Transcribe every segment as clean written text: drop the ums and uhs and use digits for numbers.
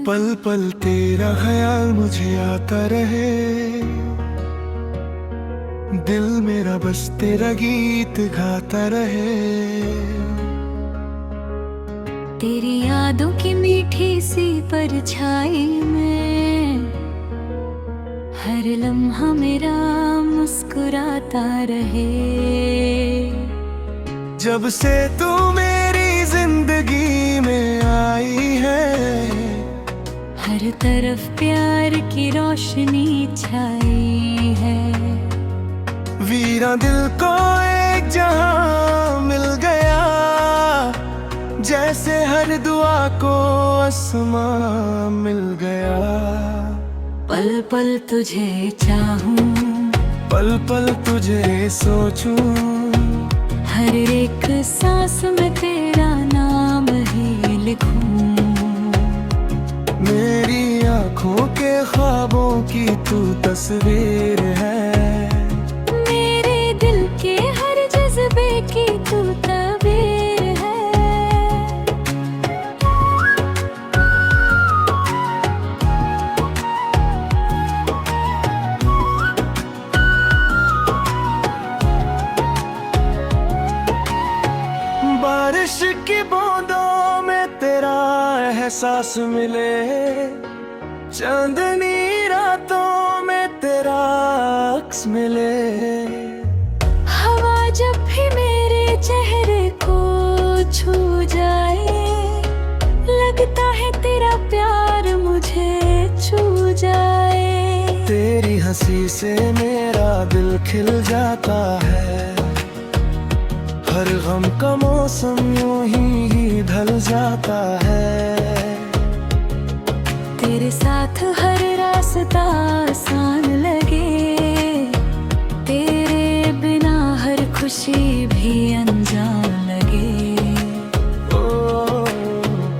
पल पल तेरा ख्याल मुझे आता रहे, दिल मेरा बस तेरा गीत गाता रहे। तेरी यादों की मीठी सी परछाई में हर लम्हा मेरा मुस्कुराता रहे। जब से तू मेरी जिंदगी में आई है, हर तरफ प्यार की रोशनी छाई है। वीरा दिल को एक जहां मिल गया, जैसे हर दुआ को आसमां मिल गया। पल पल तुझे चाहूं, पल पल तुझे सोचूं, हर एक सांस में तेरा नाम ही लिखूं। मेरी आँखों के ख्वाबों की तू तस्वीर है, मेरे दिल के हर जज्बे की तू तबीर है। बारिश की बूंदों में तेरा एहसास मिले, चांदनी रातों में तेरा अक्स मिले। हवा जब भी मेरे चेहरे को छू जाए, लगता है तेरा प्यार मुझे छू जाए। तेरी हंसी से मेरा दिल खिल जाता है, हर गम का मौसम यूं ही ढल जाता है। तेरे साथ हर रास्ता आसान लगे, तेरे बिना हर खुशी भी अनजान लगे। ओ,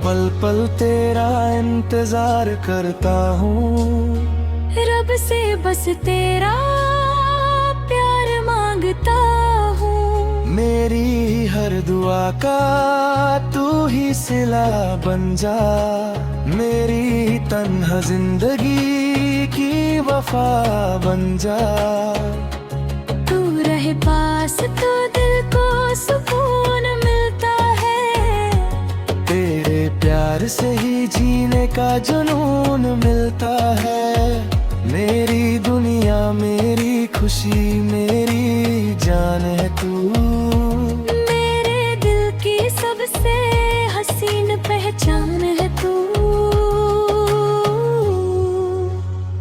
पल पल तेरा इंतजार करता हूँ, रब से बस तेरा प्यार मांगता हूँ। मेरी हर दुआ का तू ही सिला बन जा, मेरी तन्हा जिंदगी की वफा बन जा। तू रहे पास तो दिल को सुकून मिलता है, तेरे प्यार से ही जीने का जुनून मिलता है। मेरी दुनिया मेरी खुशी मेरी जान है तू, मेरे दिल की सबसे हसीन पहचान है तू।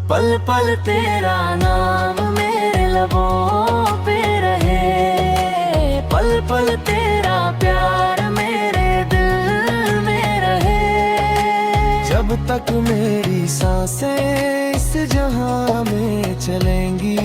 पल पल तेरा नाम मेरे लबों पे रहे, पल पल तेरा प्यार मेरे दिल में रहे। जब तक मेरी सांसें इस जहां में चलेंगी,